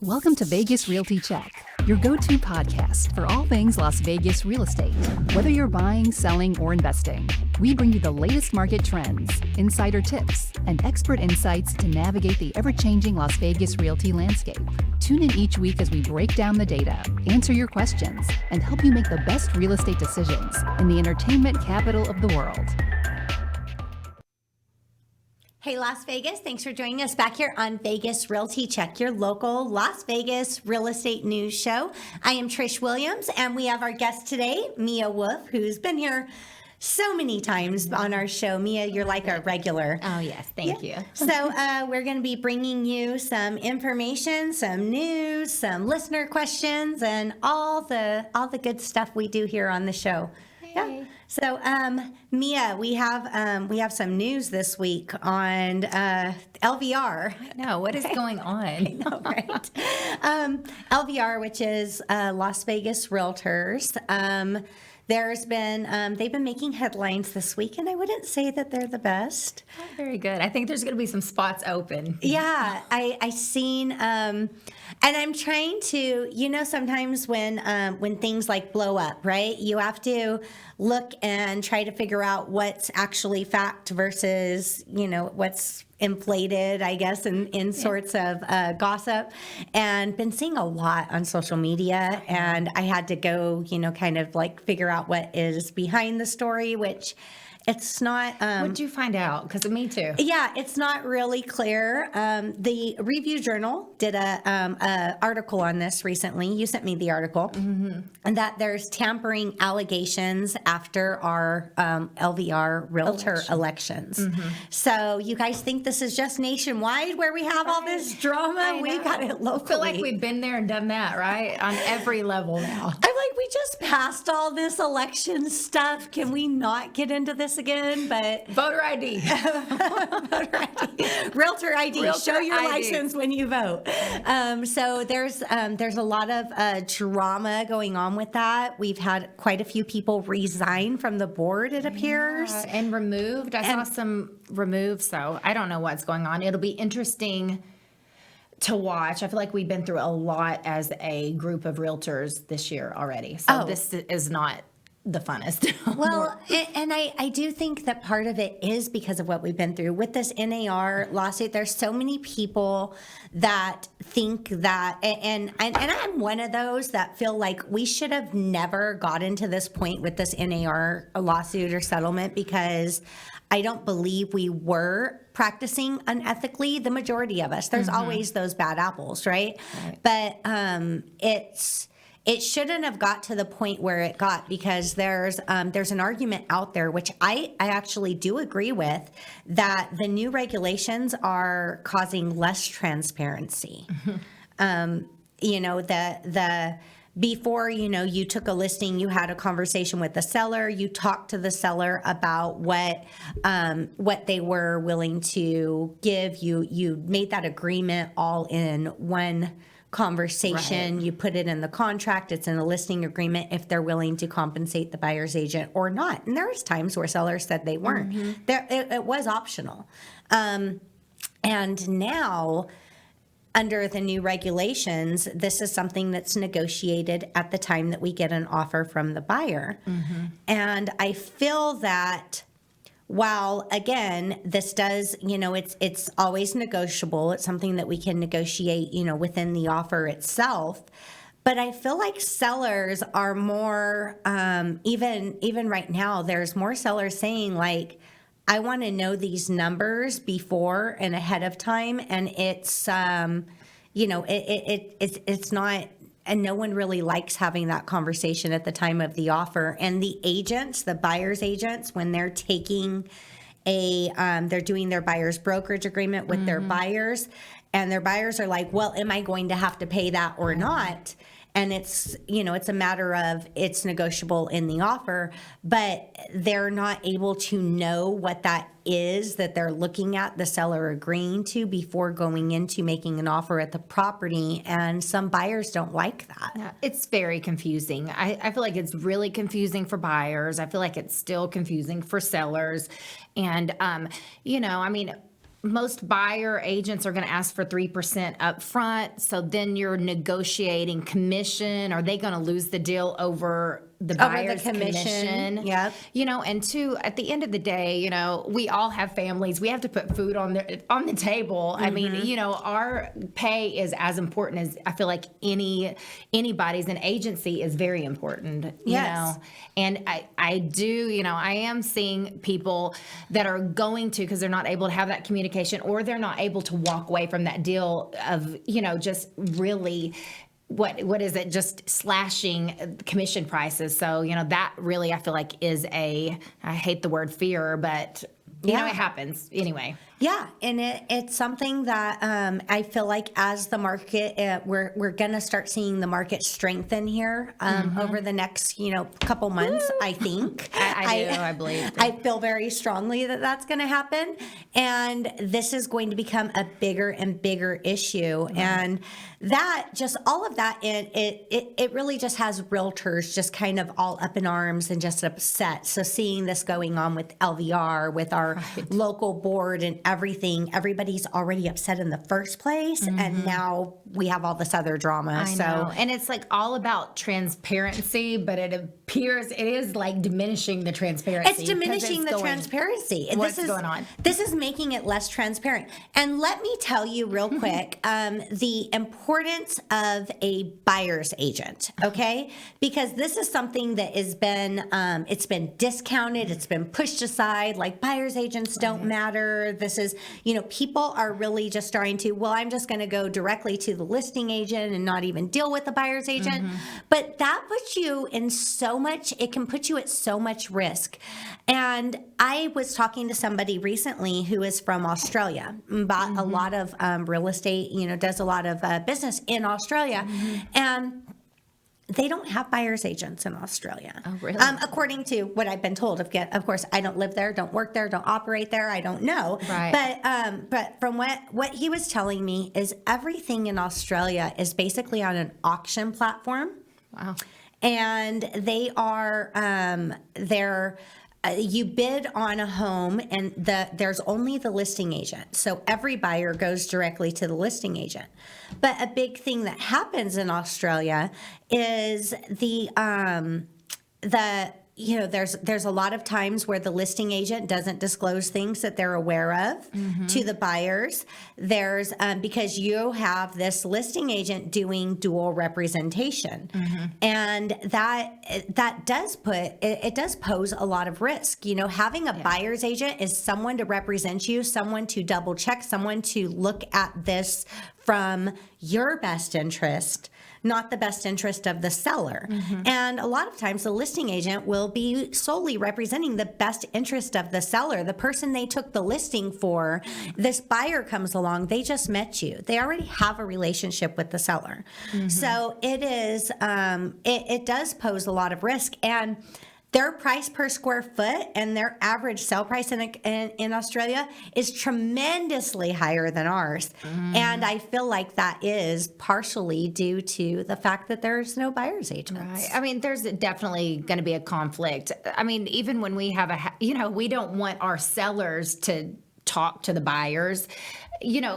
Welcome to Vegas Realty Check, your go-to podcast for all things Las Vegas real estate. Whether you're buying, selling, or investing, we bring you the latest market trends, insider tips, and expert insights to navigate the ever-changing Las Vegas realty landscape. Tune in each week as we break down the data, answer your questions, and help you make the best real estate decisions in the entertainment capital of the world. Hey, Las Vegas. Thanks for joining us back here on Vegas Realty Check, your local Las Vegas real estate news show. I am Trish Williams, and we have our guest today, Mia Wolfe, who's been here so many times on our show. Mia, you're like a regular. Oh, yes. Thank you. So we're going to be bringing you some information, some news, some listener questions, and all the good stuff we do here on the show. Hey. Yeah. So, Mia, we have some news this week on LVR. I know. What is going on? I know, right? LVR, which is Las Vegas Realtors. They've been making headlines this week, and I wouldn't say that they're the best. Oh, very good. I think there's going to be some spots open. Yeah, I seen, and I'm trying to, sometimes when things like blow up, right? You have to look and try to figure out what's actually fact versus, what's inflated, I guess, in sorts of gossip, and been seeing a lot on social media, and I had to go, kind of like figure out what is behind the story, which it's not. What'd you find out? Because me too. Yeah, it's not really clear. The Review Journal did a article on this recently. You sent me the article, and that there's tampering allegations after our LVR Realtor elections. So you guys think this is just nationwide where we have all this drama? We got it locally. I feel like we've been there and done that, right? On every level now. I'm like, we just passed all this election stuff. Can we not get into this again? But Voter ID. Voter ID. Realtor ID. Realtor Show your ID. license when you vote. So there's a lot of drama going on with that. We've had quite a few people resign from the board, it appears. Yeah, and removed. I saw some removed, so I don't know what's going on. It'll be interesting to watch. I feel like we've been through a lot as a group of realtors this year already. So this is not the funnest. Well, and I do think that part of it is because of what we've been through with this NAR lawsuit. There's so many people that think that, and I'm one of those that feel like we should have never gotten to this point with this NAR lawsuit or settlement, because I don't believe we were practicing unethically, the majority of us. There's always those bad apples, right? But it shouldn't have got to the point where it got, because there's an argument out there, which I actually do agree with, that the new regulations are causing less transparency. Before, you took a listing, you had a conversation with the seller, you talked to the seller about what they were willing to give you. You made that agreement all in one conversation. Right. You put it in the contract. It's in a listing agreement if they're willing to compensate the buyer's agent or not. And there was times where sellers said they weren't. It was optional. And now, under the new regulations, this is something that's negotiated at the time that we get an offer from the buyer. And I feel that while, again, this does, it's always negotiable. It's something that we can negotiate, within the offer itself. But I feel like sellers are more, even right now, there's more sellers saying, like, I want to know these numbers before and ahead of time, and it's it's not, and no one really likes having that conversation at the time of the offer. And the agents, the buyer's agents, when they're taking they're doing their buyer's brokerage agreement with their buyers, and their buyers are like, well, am I going to have to pay that or not? And it's a matter of, it's negotiable in the offer, but they're not able to know what that is that they're looking at, the seller agreeing to, before going into making an offer at the property. And some buyers don't like that. Yeah, it's very confusing. I feel like it's really confusing for buyers. I feel like it's still confusing for sellers. And, most buyer agents are going to ask for 3% up front. So then you're negotiating commission. Are they going to lose the deal over the buyer's commission? Yep. And two, at the end of the day, we all have families. We have to put food on the table. I mean, our pay is as important as I feel like anybody's. An agency is very important. Yes. And I do, I am seeing people that are going to, because they're not able to have that communication, or they're not able to walk away from that deal of, just really what is it, just slashing commission prices. So, that really I feel like is I hate the word fear, but it happens anyway. Yeah, and it's something that I feel like as the market, we're going to start seeing the market strengthen here over the next, couple months, I think. I believe. I feel very strongly that that's going to happen. And this is going to become a bigger and bigger issue. Mm-hmm. And that, just all of that, it really just has realtors just kind of all up in arms and just upset. So seeing this going on with LVR, with our local board and everybody's already upset in the first place, and now we have all this other drama. I know. And it's like all about transparency, but it appears it is like diminishing the transparency. It's diminishing the transparency. What's going on? This is making it less transparent. And let me tell you real quick, the importance of a buyer's agent, okay? Because this is something that has been, it's been discounted, it's been pushed aside, like buyer's agents don't matter. This is, people are really just starting to, well, I'm just going to go directly to the listing agent and not even deal with the buyer's agent. But that puts you in it can put you at so much risk. And I was talking to somebody recently who is from Australia, bought a lot of real estate, does a lot of business in Australia. And they don't have buyer's agents in Australia. Oh, really? According to what I've been told. Of course, I don't live there, don't work there, don't operate there. I don't know. Right. But from what he was telling me is everything in Australia is basically on an auction platform. Wow. And they are you bid on a home, and there's only the listing agent. So every buyer goes directly to the listing agent. But a big thing that happens in Australia is there's a lot of times where the listing agent doesn't disclose things that they're aware of to the buyers. There's because you have this listing agent doing dual representation, and that does pose a lot of risk. Having a buyer's agent is someone to represent you, someone to double check, someone to look at this from your best interest, not the best interest of the seller. And a lot of times the listing agent will be solely representing the best interest of the seller, the person they took the listing for. This buyer comes along, they just met you. They already have a relationship with the seller. So it is, it does pose a lot of risk. And their price per square foot and their average sale price in Australia is tremendously higher than ours. And I feel like that is partially due to the fact that there's no buyer's agents. Right. I mean, there's definitely going to be a conflict. I mean, even when we have we don't want our sellers to talk to the buyers,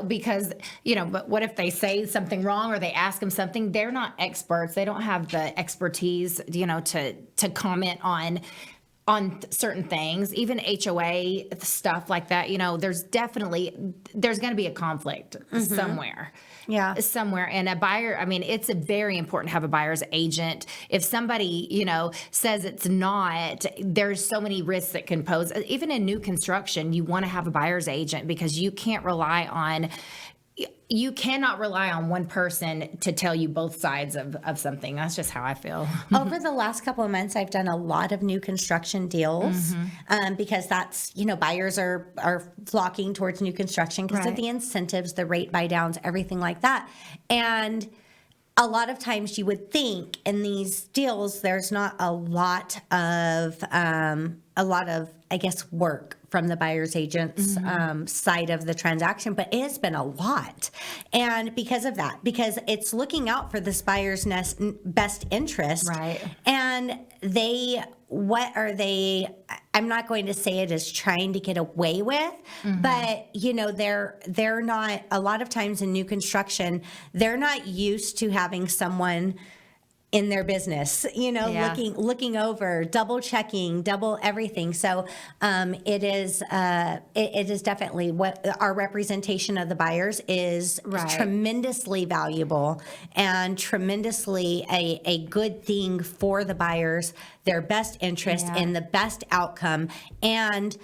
because, but what if they say something wrong or they ask them something? They're not experts. They don't have the expertise, to comment on certain things, even HOA stuff like that. There's going to be a conflict somewhere. Yeah. Somewhere. And a buyer, I mean, it's very important to have a buyer's agent. If somebody, says it's not, there's so many risks that can pose. Even in new construction, you want to have a buyer's agent because you cannot rely on one person to tell you both sides of something. That's just how I feel. Over the last couple of months, I've done a lot of new construction deals because that's, buyers are flocking towards new construction because of the incentives, the rate buy downs, everything like that. And a lot of times you would think in these deals, there's not a lot of I guess, work from the buyer's agent's side of the transaction, but it has been a lot. And because of that, because it's looking out for this buyer's best interest. Right. And what are they, I'm not going to say it is trying to get away with, but they're not, a lot of times in new construction, they're not used to having someone in their business, looking over, double checking, double everything. So it is definitely what our representation of the buyers is tremendously valuable and tremendously a good thing for the buyers, their best interest in the best outcome, and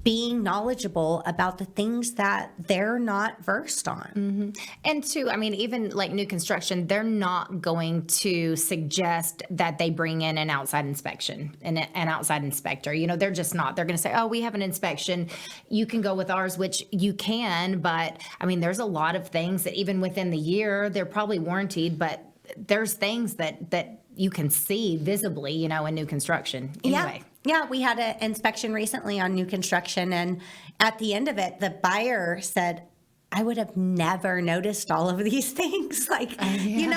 being knowledgeable about the things that they're not versed on. And two, I mean, even like new construction, they're not going to suggest that they bring in an outside inspection and an outside inspector. They're just not. They're going to say, oh, we have an inspection. You can go with ours, which you can. But I mean, there's a lot of things that even within the year, they're probably warranted, but there's things that you can see visibly, in new construction. Anyway. Yeah, we had an inspection recently on new construction, and at the end of it, the buyer said, I would have never noticed all of these things. And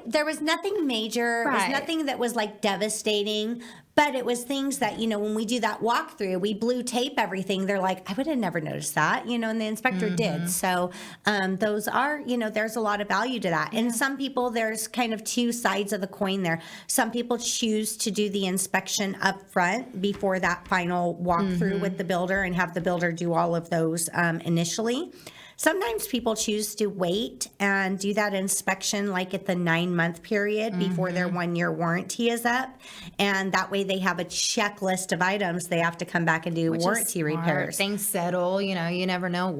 there was nothing major. It was nothing that was like devastating, but it was things that, when we do that walkthrough, we blue tape everything. They're like, I would have never noticed that, and the inspector did. So those are, there's a lot of value to that. And some people, there's kind of two sides of the coin there. Some people choose to do the inspection up front before that final walkthrough with the builder and have the builder do all of those initially. Sometimes people choose to wait and do that inspection like at the 9-month period before their 1-year warranty is up. And that way they have a checklist of items they have to come back and do warranty repairs. Things settle, you never know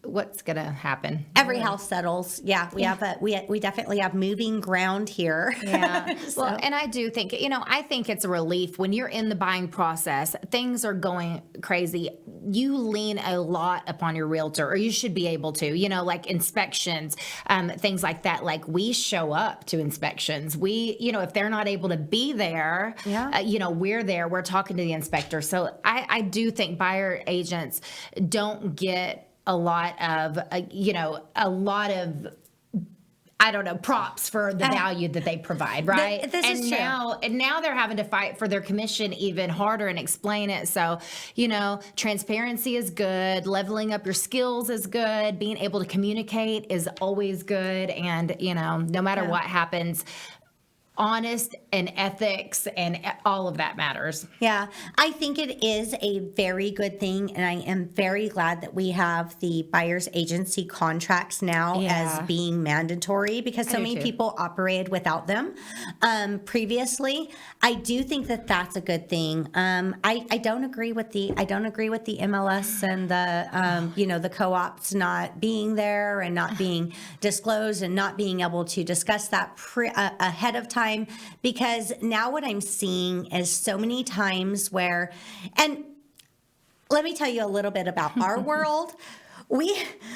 what's going to happen. Every house settles. Yeah, we definitely have moving ground here. Yeah. Well, and I do think, I think it's a relief when you're in the buying process, things are going crazy. You lean a lot upon your realtor, or you should be able to, like inspections, things like that. Like we show up to inspections. We, if they're not able to be there, we're there, we're talking to the inspector. So I do think buyer agents don't get a lot of, props for the value that they provide, right? This is true. Now they're having to fight for their commission even harder and explain it. So, transparency is good. Leveling up your skills is good. Being able to communicate is always good. And, no matter what happens, honest and ethics and all of that matters. Yeah, I think it is a very good thing, and I am very glad that we have the buyer's agency contracts now as being mandatory, because so many people operated without them previously. I do think that that's a good thing. I don't agree with the MLS and the co-ops not being there and not being disclosed and not being able to discuss that ahead of time. Because now what I'm seeing is so many times where, and let me tell you a little bit about our world. We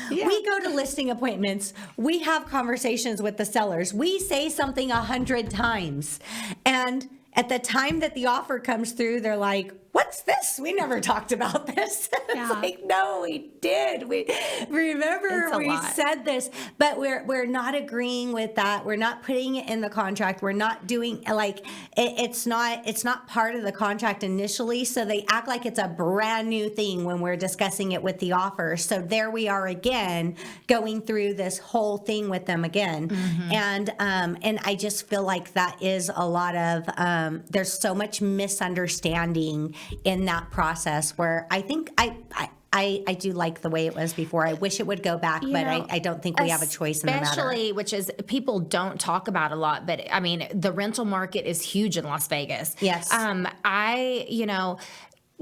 go to listing appointments. We have conversations with the sellers. We say something 100 times. And at the time that the offer comes through, they're like, what's this? We never talked about this. It's like, no, we did. We remember we said this, but we're not agreeing with that. We're not putting it in the contract. We're not doing it's not part of the contract initially. So they act like it's a brand new thing when we're discussing it with the offer. So there we are again, going through this whole thing with them again. And I just feel like that is a lot of, there's so much misunderstanding in that process, where I think I do like the way it was before. I wish it would go back, but I don't think we have a choice in the matter. Especially, which is people don't talk about a lot, but I mean, the rental market is huge in Las Vegas. Yes.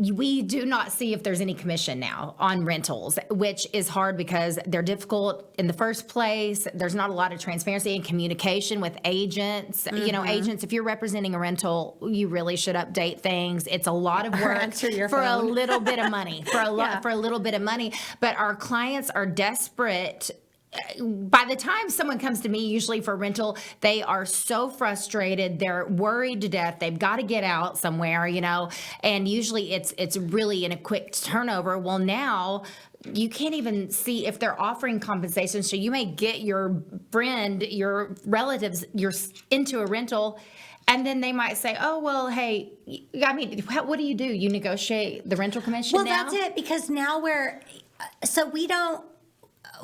We do not see if there's any commission now on rentals, which is hard because they're difficult in the first place. There's not a lot of transparency and communication with agents. Agents, if you're representing a rental, you really should update things. It's a lot of work for a little bit of money, for a little bit of money. But our clients are desperate by the time someone comes to me, usually for rental, they are so frustrated. They're worried to death. They've got to get out somewhere, and usually it's really in a quick turnover. Well, now you can't even see if they're offering compensation. So you may get your friend, your relatives, you're into a rental, and then they might say, oh, well, hey, I mean, what do? You negotiate the rental commission now? Well, that's it, because now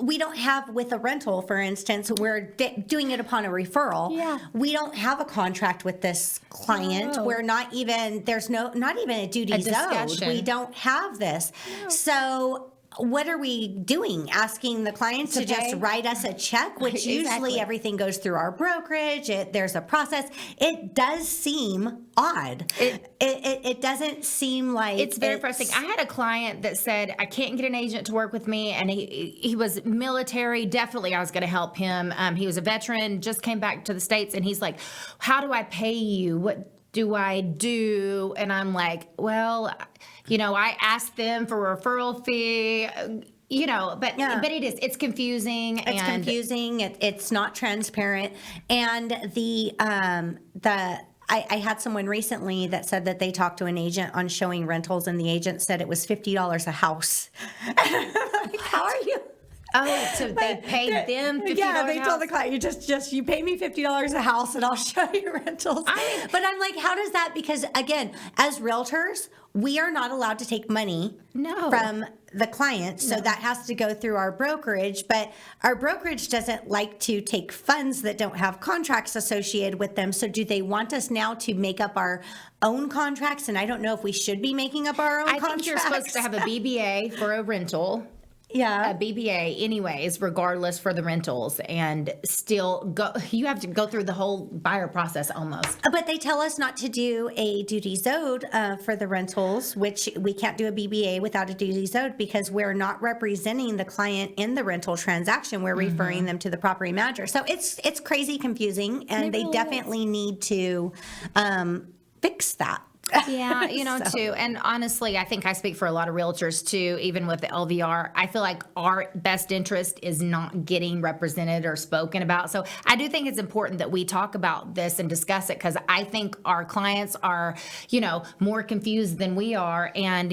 we don't have, with a rental, for instance, we're doing it upon a referral. Yeah. We don't have a contract with this client. No. We're not even, there's not even a duties owed. We don't have this. No. So what are we doing? Asking the clients to just write us a check, which usually everything goes through our brokerage. There's a process. It does seem odd. It doesn't seem like it's very frustrating. I had a client that said, I can't get an agent to work with me, and he was military. Definitely I was going to help him. He was a veteran, just came back to the States, and he's like, how do I pay you? What do I do? And I'm like, well, I asked them for a referral fee, but it's confusing. It's confusing. It's not transparent. And I had someone recently that said that they talked to an agent on showing rentals, and the agent said it was $50 a house. Like, how are you? Oh, so they paid them $50 Yeah, they a house? told the client, you pay me $50 a house and I'll show you rentals. But I'm like, how does that? Because again, as realtors, we are not allowed to take money from the client. So that has to go through our brokerage. But our brokerage doesn't like to take funds that don't have contracts associated with them. So do they want us now to make up our own contracts? And I don't know if we should be making up our own contracts. I think you're supposed to have a BBA for a rental. Yeah. A BBA anyways, regardless, for the rentals, and still you have to go through the whole buyer process almost. But they tell us not to do a duties owed for the rentals, which we can't do a BBA without a duties owed, because we're not representing the client in the rental transaction. We're referring them to the property manager. So it's crazy confusing, and they definitely need to fix that. Yeah, too. And honestly, I think I speak for a lot of realtors too, even with the LVR. I feel like our best interest is not getting represented or spoken about. So I do think it's important that we talk about this and discuss it, because I think our clients are, more confused than we are. And,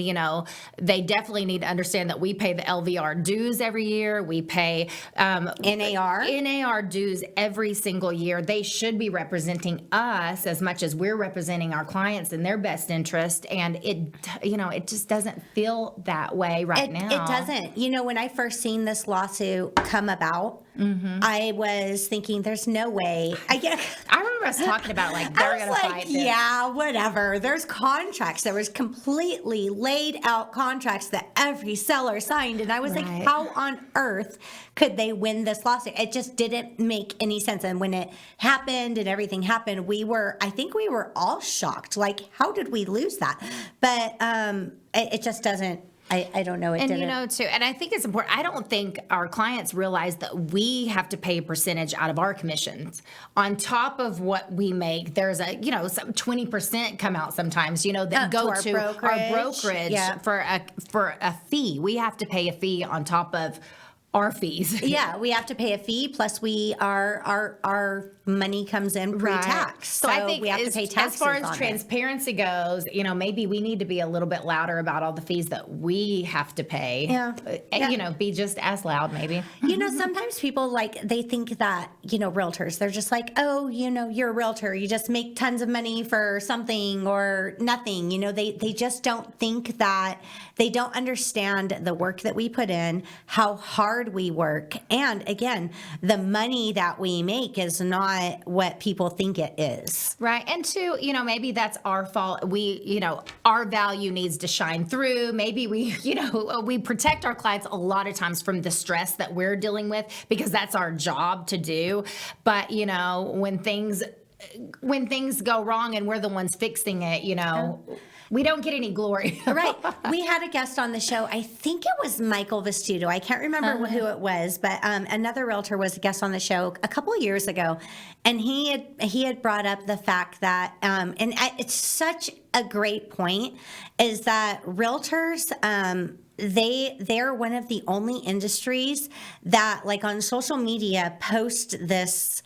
they definitely need to understand that we pay the LVR dues every year. We pay NAR dues every single year. They should be representing us as much as we're representing our clients and their best interest, and it just doesn't feel that way now. It doesn't. When I first seen this lawsuit come about, I was thinking, there's no way. I remember us talking about they're going to fight this. Yeah, whatever. There's contracts. There was completely laid out contracts that every seller signed, and I was like, how on earth could they win this lawsuit? It just didn't make any sense. And when it happened and everything happened, I think we were all shocked. Like, how did we lose that? But it just doesn't. I don't know. Too. And I think it's important. I don't think our clients realize that we have to pay a percentage out of our commissions on top of what we make. There's some 20% come out sometimes, that go to our brokerage for a fee. We have to pay a fee on top of our fees. Yeah, we have to pay a fee, plus our money comes in pre-tax. So I think we have to pay taxes. As far as transparency goes, maybe we need to be a little bit louder about all the fees that we have to pay. Yeah. Be just as loud maybe. Sometimes people they think that, realtors, they're just like, oh, you're a realtor. You just make tons of money for something or nothing. They just don't think that, they don't understand the work that we put in, how hard we work. And again, the money that we make is not what people think it is. Right. And two, maybe that's our fault. We, our value needs to shine through. Maybe we protect our clients a lot of times from the stress that we're dealing with, because that's our job to do. But, when things go wrong and we're the ones fixing it, we don't get any glory. Right. We had a guest on the show. I think it was Michael Vestuto. I can't remember who it was, but another realtor was a guest on the show a couple of years ago, and he had brought up the fact that, and it's such a great point, is that realtors, they're one of the only industries that, like, on social media, post this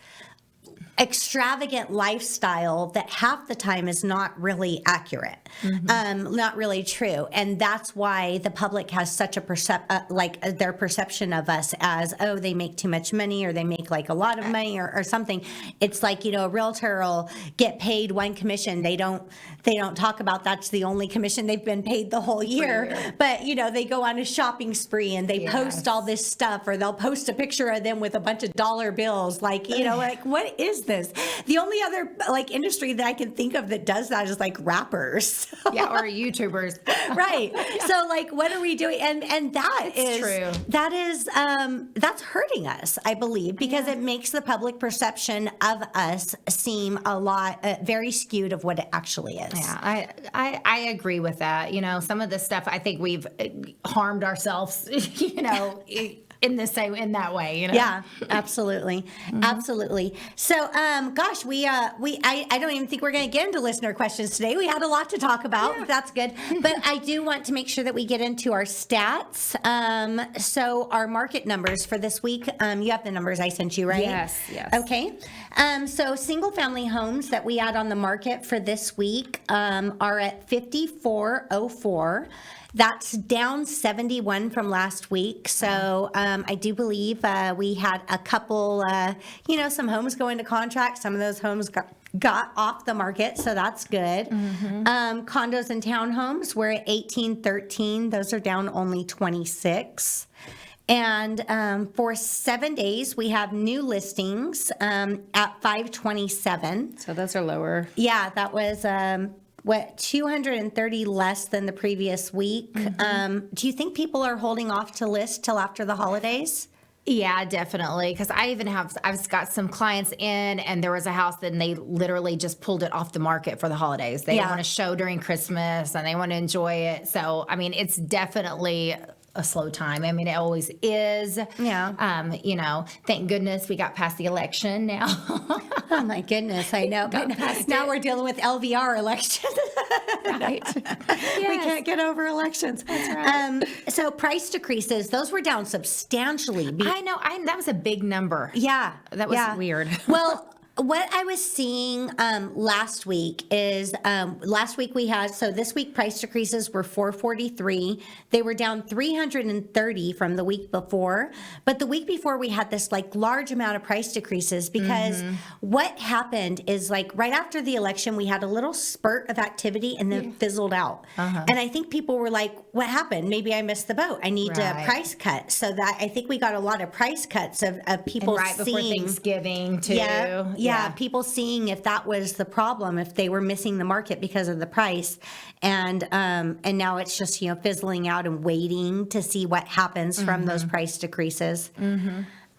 extravagant lifestyle that half the time is not really accurate, not really true. And that's why the public has such a their perception of us as, oh, they make too much money, or they make like a lot of money, or something. It's like, a realtor will get paid one commission. They don't talk about that's the only commission they've been paid the whole year. But, they go on a shopping spree and they post all this stuff, or they'll post a picture of them with a bunch of dollar bills. Like, like, what is this? The only other like industry that I can think of that does that is like rappers. Yeah, or YouTubers. Right. So like, what are we doing? And that's true. That is that's hurting us, I believe, because it makes the public perception of us seem a lot very skewed of what it actually is. Yeah, I agree with that. Some of the stuff, I think we've harmed ourselves, in that way, Yeah, absolutely. Absolutely. So, gosh, I don't even think we're going to get into listener questions today. We had a lot to talk about. Yeah. That's good. But I do want to make sure that we get into our stats. So our market numbers for this week, you have the numbers I sent you, right? Yes. Okay. So single family homes that we had on the market for this week are at 5,404. That's down 71 from last week. So I do believe we had a couple, some homes go into contract. Some of those homes got off the market, so that's good. Condos and townhomes were at 1,813. Those are down only 26. And for 7 days, we have new listings at 527. So those are lower. Yeah, that was 230 less than the previous week. Do you think people are holding off to list till after the holidays? Yeah, definitely. Because I've got some clients in, and there was a house that they literally just pulled it off the market for the holidays. They want to show during Christmas and they want to enjoy it. So, it's definitely a slow time. It always is. Yeah. Thank goodness we got past the election now. Oh my goodness, I know. But now we're dealing with LVR election. Right. We can't get over elections. That's right. So price decreases, those were down substantially. I know. That was a big number. Yeah. That was weird. Well, what I was seeing last week is this week price decreases were 443. They were down 330 from the week before. But the week before we had this like large amount of price decreases because what happened is like right after the election, we had a little spurt of activity and then fizzled out. And I think people were like, what happened? Maybe I missed the boat. I need to price cut. So that I think we got a lot of price cuts of people right before Thanksgiving too. Yeah, people seeing if that was the problem, if they were missing the market because of the price, and now it's just fizzling out and waiting to see what happens from those price decreases.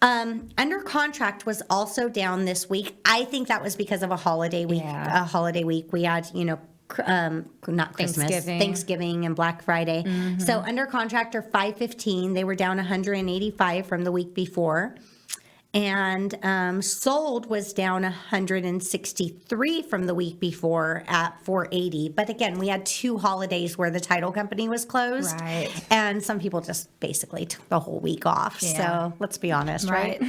Under contract was also down this week. I think that was because of a holiday week. A holiday week we had not Christmas, Thanksgiving and Black Friday. So under contract are 515. They were down 185 from the week before. And sold was down 163 from the week before at 480. But again, we had 2 holidays where the title company was closed. Right. And some people just basically took the whole week off. Yeah. So let's be honest, right?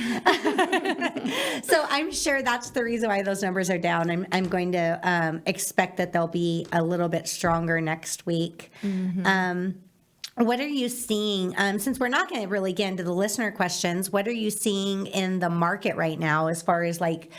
So I'm sure that's the reason why those numbers are down. I'm going to expect that they'll be a little bit stronger next week. What are you seeing, since we're not going to really get into the listener questions, what are you seeing in the market right now as far as like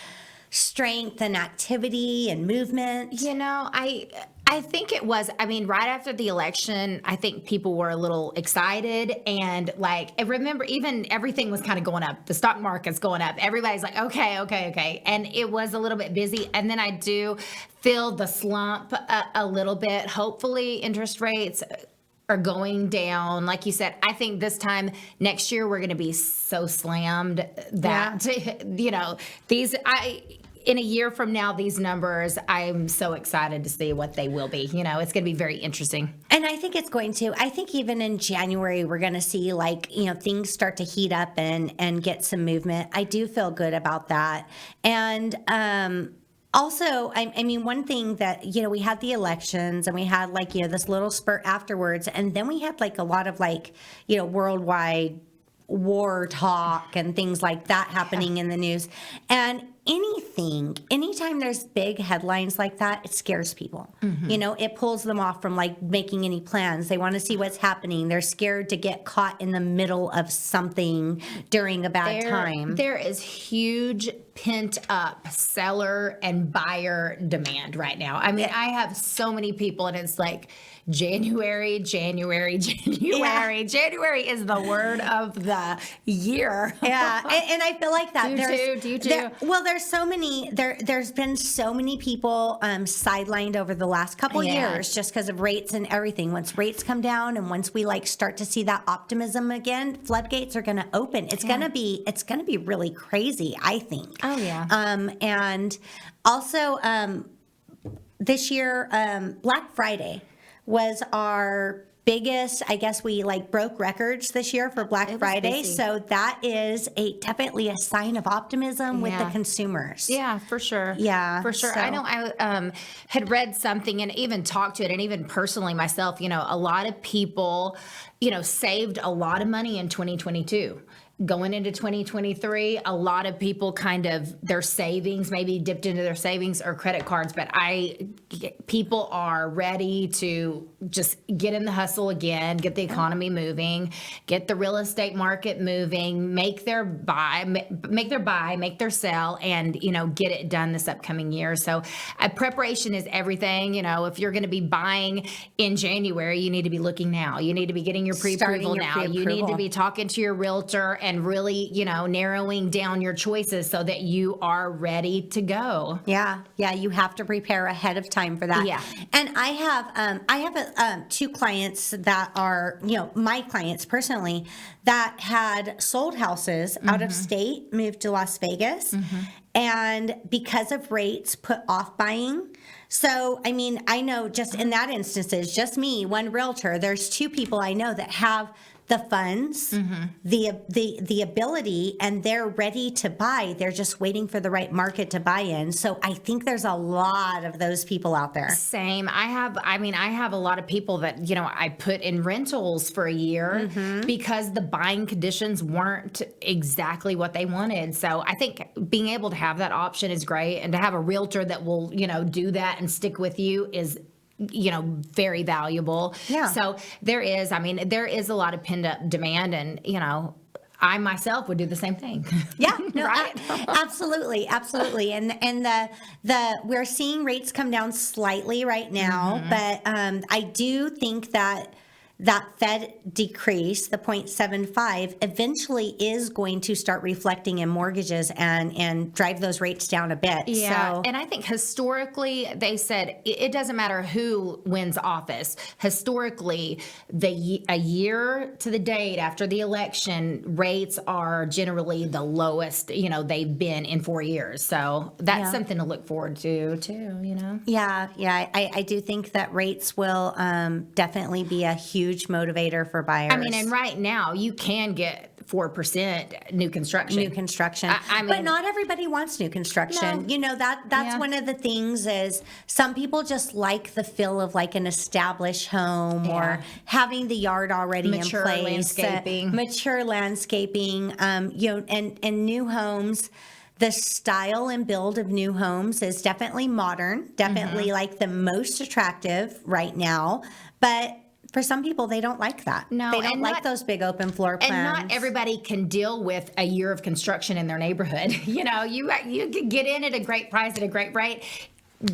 strength and activity and movement? I think it was, right after the election, I think people were a little excited and like, I remember even everything was kind of going up. The stock market's going up. Everybody's like, okay. And it was a little bit busy. And then I do feel the slump a little bit. Hopefully interest rates are going down. Like you said, I think this time next year we're going to be so slammed that, in a year from now, these numbers, I'm so excited to see what they will be. It's going to be very interesting. And I think it's going to. I think even in January, we're going to see things start to heat up and get some movement. I do feel good about that. And Also, I mean, one thing that, we had the elections and we had like, this little spurt afterwards. And then we had like a lot of like, worldwide war talk and things like that happening in the news. And anytime there's big headlines like that, it scares people. It pulls them off from like making any plans. They want to see what's happening. They're scared to get caught in the middle of something during a bad time. There is huge pent up seller and buyer demand right now. I mean, I have so many people, and it's like January. January is the word of the year. Yeah, and I feel like that. Do you too? There's so many. There's been so many people sidelined over the last couple years just because of rates and everything. Once rates come down, and once we like start to see that optimism again, floodgates are going to open. It's going to be really crazy, I think. Oh yeah. And also this year, Black Friday was our biggest. I guess we like broke records this year for Black Friday. Busy. So that is definitely a sign of optimism with the consumers. Yeah, for sure. Yeah, for sure. so- I know I had read something and even talked to it, and even personally myself, a lot of people, saved a lot of money in 2022. Going into 2023, a lot of people kind of their savings maybe dipped into their savings or credit cards, but people are ready to just get in the hustle again, get the economy moving, get the real estate market moving, make their buy, make their sell, and get it done this upcoming year. So preparation is everything. If you're going to be buying in January, you need to be looking now. You need to be getting your pre-approval now. You need to be talking to your realtor and really, narrowing down your choices so that you are ready to go. Yeah, you have to prepare ahead of time for that. Yeah. And I have two clients that are, my clients personally, that had sold houses out of state, moved to Las Vegas, and because of rates, put off buying. So, I mean, I know just in that instances, just me, one realtor, there's two people I know that have the funds, the ability, and they're ready to buy. They're just waiting for the right market to buy in. So I think there's a lot of those people out there. Same. I have a lot of people that, I put in rentals for a year because the buying conditions weren't exactly what they wanted. So I think being able to have that option is great. And to have a realtor that will, do that and stick with you is very valuable. Yeah. So there is a lot of pinned up demand, and, I myself would do the same thing. Yeah, no, right? Absolutely. And the we're seeing rates come down slightly right now, but I do think that Fed decrease, the 0.75, eventually is going to start reflecting in mortgages and drive those rates down a bit. Yeah, So, and I think historically they said it doesn't matter who wins office. Historically, a year to the date after the election, rates are generally the lowest they've been in 4 years. So that's something to look forward to too. Yeah, I do think that rates will definitely be a huge motivator for buyers. I mean, and right now you can get 4% new construction. But not everybody wants new construction. No. That's one of the things is some people just like the feel of like an established home or having the yard already Mature in place. Mature landscaping, and new homes. The style and build of new homes is definitely modern, definitely like the most attractive right now. But for some people, they don't like that. No, they don't like those big open floor plans. And not everybody can deal with a year of construction in their neighborhood. You can get in at a great price at a great rate.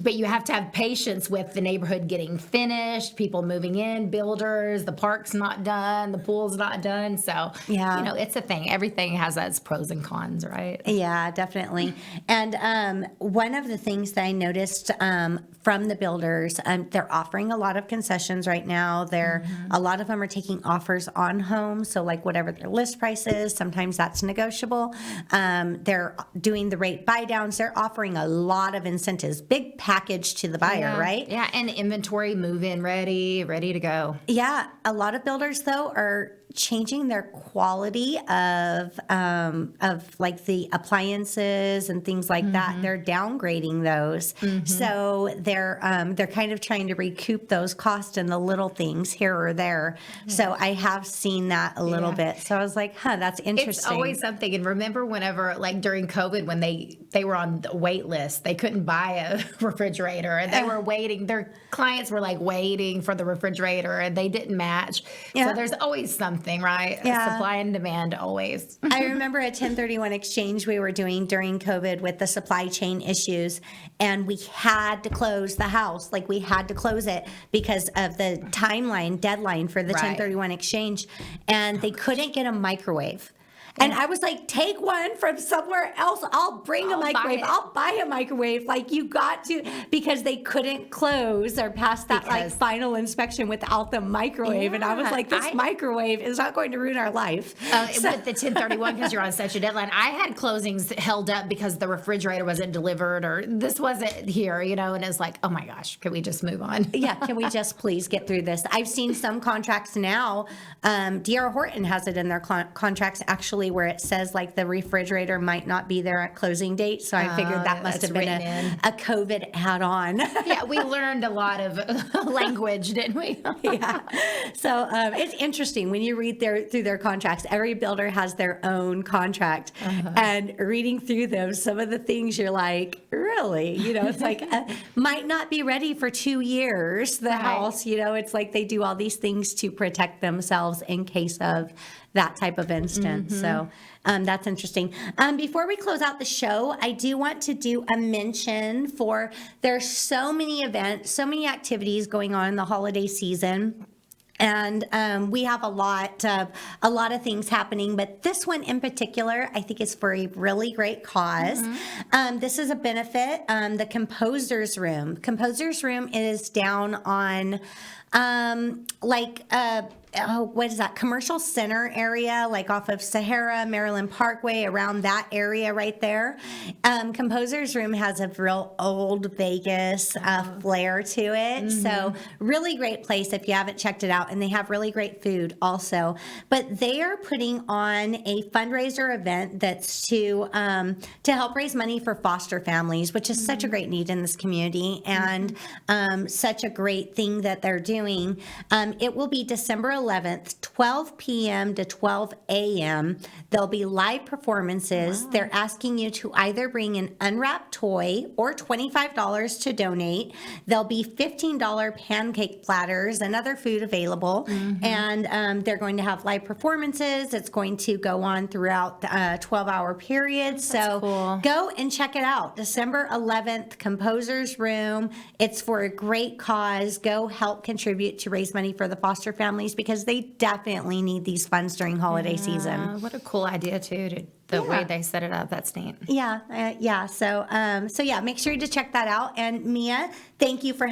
But you have to have patience with the neighborhood getting finished, people moving in, builders, the park's not done, the pool's not done. So, it's a thing. Everything has its pros and cons, right? Yeah, definitely. And one of the things that I noticed from the builders, they're offering a lot of concessions right now. A lot of them are taking offers on homes. So like whatever their list price is, sometimes that's negotiable. They're doing the rate buy downs. They're offering a lot of incentives. Big package to the buyer, right? Yeah, and inventory move in ready to go. Yeah, a lot of builders though are changing their quality of like the appliances and things like that. They're downgrading those, so they're kind of trying to recoup those costs in the little things here or there. So I have seen that a little bit. So I was like, that's interesting. It's always something. And remember, whenever like during COVID, when they were on the wait list, they couldn't buy a refrigerator, and they were waiting. Their clients were like waiting for the refrigerator, and they didn't match. So there's always something, right? Supply and demand always. I remember a 1031 exchange we were doing during COVID with the supply chain issues, and we had to close the house. Like, we had to close it because of the deadline for the 1031 exchange, and they couldn't get a microwave. And I was like, take one from somewhere else. I'll bring a microwave. I'll buy a microwave. Like, you got to, because they couldn't close or pass that like final inspection without the microwave. And I was like, this microwave is not going to ruin our life. With the 1031, because you're on such a deadline. I had closings held up because the refrigerator wasn't delivered, or this wasn't here, and it's like, oh my gosh, can we just move on? Can we just please get through this? I've seen some contracts now. D.R. Horton has it in their contracts, actually, where it says like the refrigerator might not be there at closing date. So I figured that must have been a COVID add-on. We learned a lot of language, didn't we? So it's interesting when you read through their contracts. Every builder has their own contract, and reading through them, some of the things you're like, really? It's like might not be ready for 2 years. The house, it's like they do all these things to protect themselves in case of that type of instance. So that's interesting. Before we close out the show, I do want to do a mention for, there's so many events, so many activities going on in the holiday season. And we have a lot of things happening, but this one in particular, I think is for a really great cause. This is a benefit. The Composers Room. Composers Room is down on what is that? Commercial Center area, like off of Sahara, Maryland Parkway, around that area right there. Composers Room has a real old Vegas flair to it. So really great place if you haven't checked it out. And they have really great food also. But they are putting on a fundraiser event that's to help raise money for foster families, which is such a great need in this community, and such a great thing that they're doing. It will be December 11th, 12 p.m. to 12 a.m. There'll be live performances. They're asking you to either bring an unwrapped toy or $25 to donate. There'll be $15 pancake platters and other food available. And they're going to have live performances. It's going to go on throughout the 12-hour period. So go and check it out. December 11th, Composers Room. It's for a great cause. Go help contribute to raise money for the foster families, because they definitely need these funds during holiday season. What a cool idea, too, the way they set it up. That's neat. So make sure to check that out. And Mia, thank you for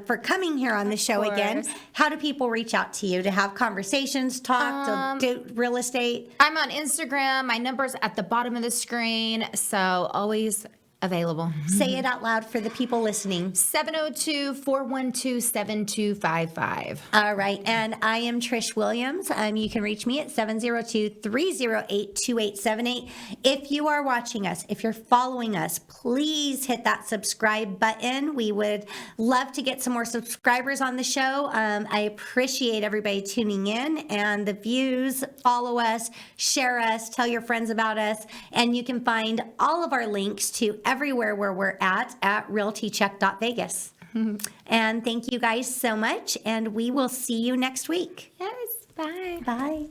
for coming here on the show again. How do people reach out to you to have conversations, talk, to do real estate? I'm on Instagram. My number's at the bottom of the screen, so always available. Say it out loud for the people listening. 702-412-7255. All right. And I am Trish Williams. You can reach me at 702-308-2878. If you are watching us, if you're following us, please hit that subscribe button. We would love to get some more subscribers on the show. I appreciate everybody tuning in and the views. Follow us, share us, tell your friends about us. And you can find all of our links to everywhere where we're at realtycheck.vegas. And thank you guys so much, and we will see you next week. Yes, bye. Bye.